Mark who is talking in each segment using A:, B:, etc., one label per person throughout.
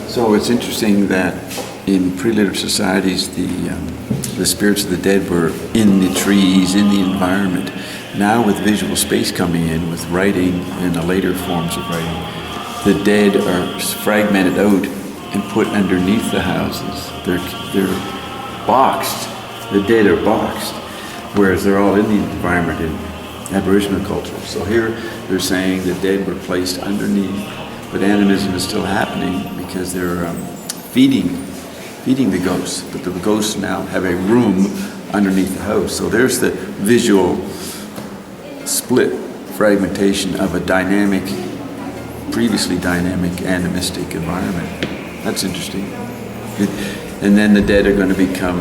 A: So it's interesting that in pre-literate societies, the spirits of the dead were in the trees, in the environment. Now with visual space coming in, with writing and the later forms of writing, the dead are fragmented out and put underneath the houses. They're boxed. The dead are boxed, whereas they're all in the environment in Aboriginal culture. So here they're saying the dead were placed underneath, but animism is still happening because they're feeding the ghosts. But the ghosts now have a room underneath the house. So there's the visual split, fragmentation of a previously dynamic animistic environment. That's interesting. And then the dead are going to become,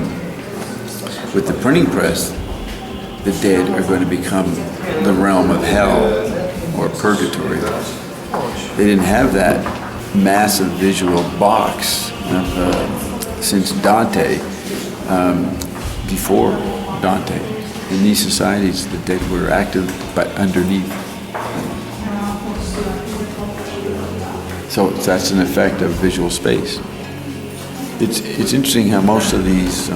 A: with the printing press, the dead are going to become the realm of hell or purgatory. They didn't have that massive visual box since Dante, before Dante. In these societies, the dead were active, but underneath. So that's an effect of visual space. It's interesting how most of these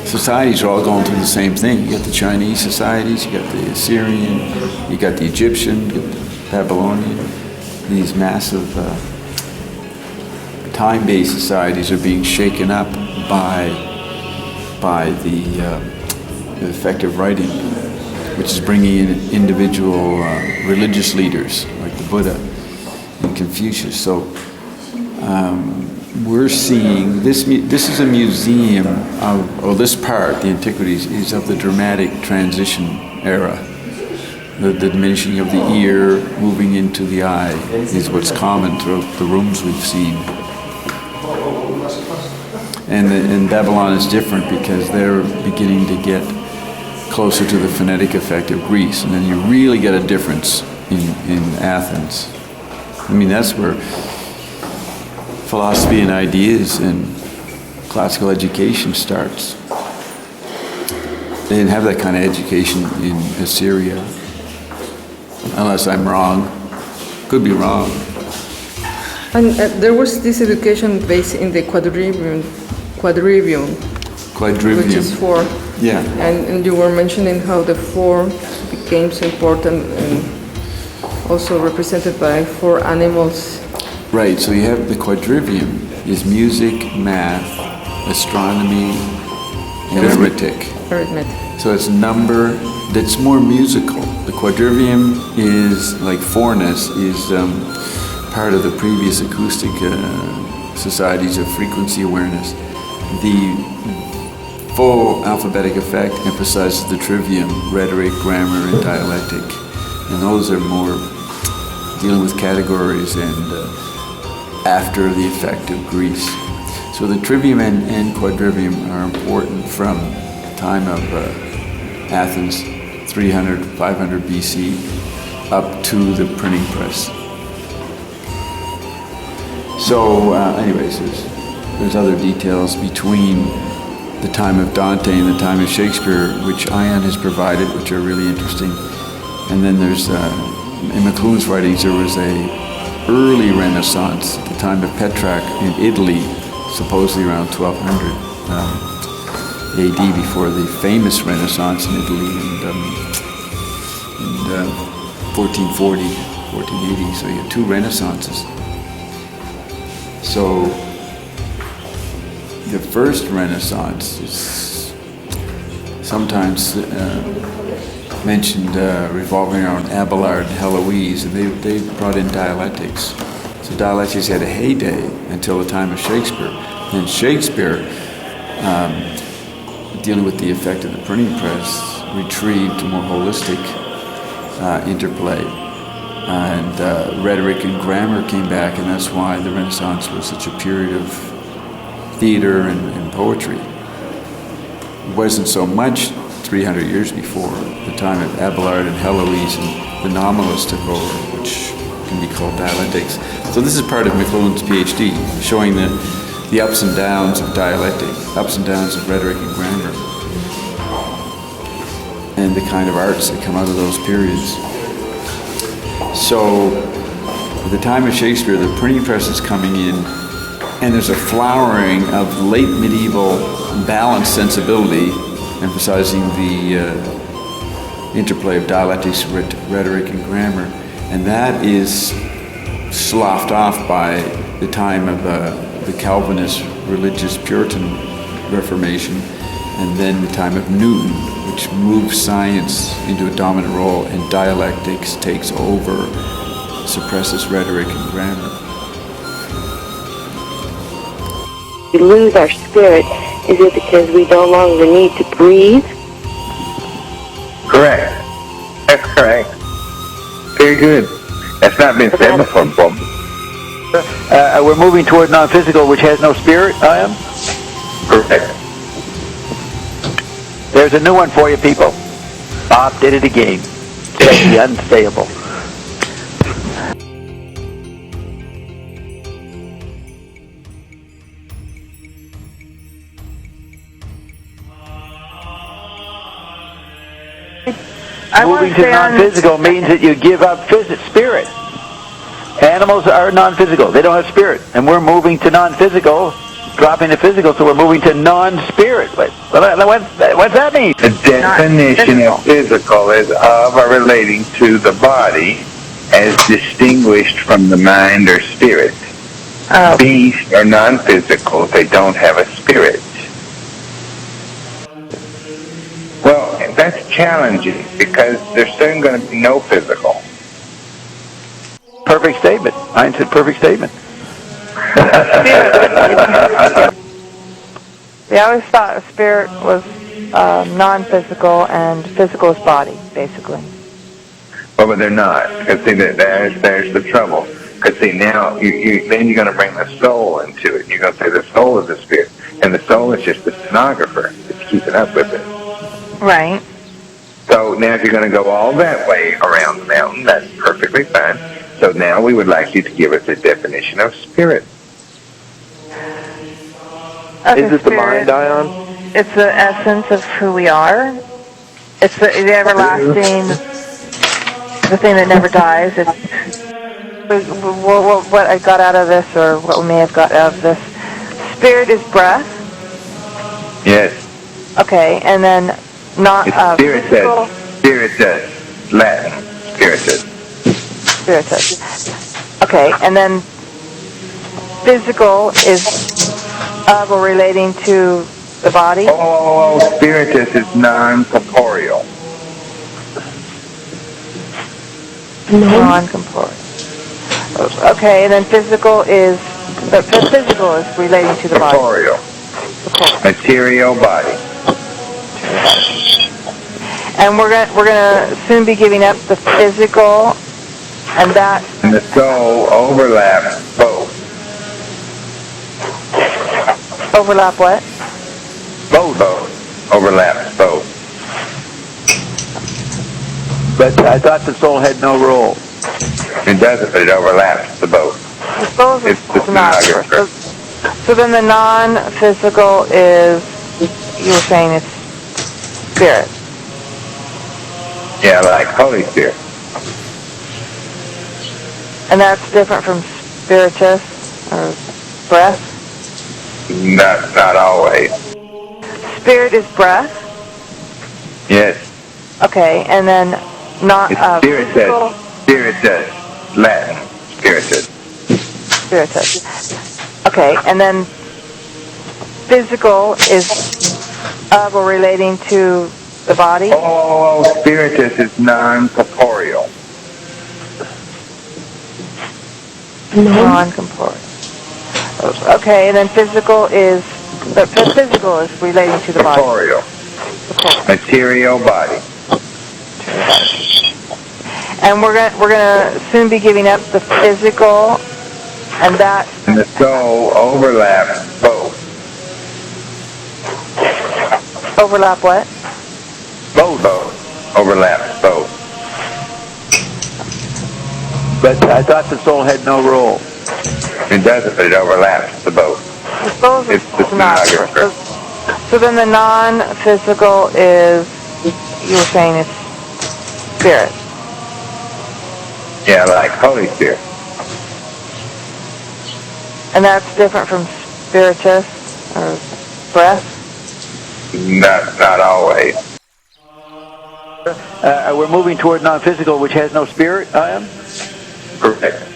A: societies are all going through the same thing. You got the Chinese societies, you got the Assyrian, you got the Egyptian, you got the Babylonian. These massive time-based societies are being shaken up by the effect of writing, which is bringing in individual religious leaders like the Buddha and Confucius. So we're seeing this is a museum of, this part, the antiquities, is of the dramatic transition era. The diminishing of the ear, moving into the eye, is what's common throughout the rooms we've seen. And Babylon is different because they're beginning to get closer to the phonetic effect of Greece, and then you really get a difference in Athens. I mean, that's where philosophy and ideas and classical education starts. They didn't have that kind of education in Assyria, unless I'm wrong. Could be wrong.
B: And there was this education based in the quadrivium, which is four.
A: Yeah.
B: And you were mentioning how the four became so important and also represented by four animals.
A: Right, so you have the quadrivium is music, math, astronomy, and arithmetic. So it's number that's more musical. The quadrivium is, like fourness, is part of the previous acoustic societies of frequency awareness. The full alphabetic effect emphasizes the trivium, rhetoric, grammar, and dialectic. And those are more dealing with categories and after the effect of Greece. So the trivium and quadrivium are important from the time of Athens, 300, 500 BC, up to the printing press. So anyways, there's other details between the time of Dante and the time of Shakespeare, which Ion has provided, which are really interesting. And then there's, in McLuhan's writings, there was a early Renaissance at the time of Petrarch in Italy, supposedly around 1200 AD, before the famous Renaissance in Italy in 1440, 1480. So you have two Renaissances. So the first Renaissance is sometimes mentioned revolving around Abelard and Heloise, and they brought in dialectics. So dialectics had a heyday until the time of Shakespeare. Then Shakespeare, dealing with the effect of the printing press, retrieved a more holistic interplay. And rhetoric and grammar came back, and that's why the Renaissance was such a period of theater and poetry. It wasn't so much 300 years before the time of Abelard and Heloise, and the nominalists took over, which can be called dialectics. So this is part of McLuhan's PhD, showing the ups and downs of dialectic, ups and downs of rhetoric and grammar, and the kind of arts that come out of those periods. So At the time of Shakespeare, the printing press is coming in, and there's a flowering of late medieval balanced sensibility, emphasizing the interplay of dialectics, rhetoric, and grammar. And that is sloughed off by the time of the Calvinist religious Puritan Reformation, and then the time of Newton, which moves science into a dominant role, and dialectics takes over, suppresses rhetoric and grammar.
C: We lose our spirit. Is it because we no longer need to breathe?
D: Correct. That's correct. Very good. That's not been said before, Bob.
E: We're moving toward non-physical, which has no spirit, I am?
D: Correct.
E: There's a new one for you, people. Bob did it again. The unstable. Moving to non-physical means that you give up spirit. Animals are non-physical. They don't have spirit. And we're moving to non-physical, dropping the physical, so we're moving to non-spirit. What's that mean?
D: The definition of physical is of or relating to the body as distinguished from the mind or spirit. Beasts are non-physical. They don't have a spirit. Well, that's challenging because there's soon going to be no physical.
E: Perfect statement. I said perfect statement.
F: See, I always thought a spirit was non-physical and physical is body, basically.
D: Well, but they're not. Because see, there's the trouble. Because see, now then you're going to bring the soul into it. You're going to say the soul is the spirit, and the soul is just the stenographer that's keeping up with it.
F: Right.
D: So now if you're going to go all that way around the mountain, that's perfectly fine. So now we would like you to give us a definition of spirit.
F: Okay,
G: Is it the mind, Ion?
F: It's the essence of who we are. It's the everlasting, the thing that never dies. It's what I got out of this, or what we may have got out of this. Spirit is breath.
D: Yes.
F: Okay, and then not
D: spiritus. Spiritus. Latin. Spiritus.
F: Spiritus. Okay, and then physical is of or relating to the body?
D: Oh, spiritus is non-corporeal.
F: Non-corporeal. Okay, and then physical is relating to the body.
D: Corporeal. Material body.
F: And we're gonna soon be giving up the physical, and that.
D: And the soul overlaps both.
F: Overlap what?
D: Both overlaps both.
E: But I thought the soul had no role.
D: It doesn't, but it overlaps the both.
F: The soul is
D: It's the stenographer.
F: So then the non-physical is, you were saying it's spirit.
D: Yeah, like Holy Spirit.
F: And that's different from spiritus or breath?
D: Not always.
F: Spirit is breath?
D: Yes.
F: Okay, and then not physical?
D: Spiritus. Latin. Spiritus.
F: Spiritus. Okay, and then physical is of or relating to the body?
D: Oh, spiritus is non-corporeal.
F: Non-corporeal. Okay, and then physical is relating to the body.
D: Corporeal. Material body.
F: And we're gonna soon be giving up the physical, and that.
D: And the soul overlaps both.
F: Overlap what?
D: Both overlaps both.
E: But I thought the soul had no role.
D: It doesn't, but it overlaps the both.
F: The soul is
D: It's the stenographer.
F: So then the non-physical is, you were saying it's spirit.
D: Yeah, like Holy Spirit.
F: And that's different from spiritus or breath?
D: Not always.
E: We're moving toward non-physical, which has no spirit, I am?
D: Correct.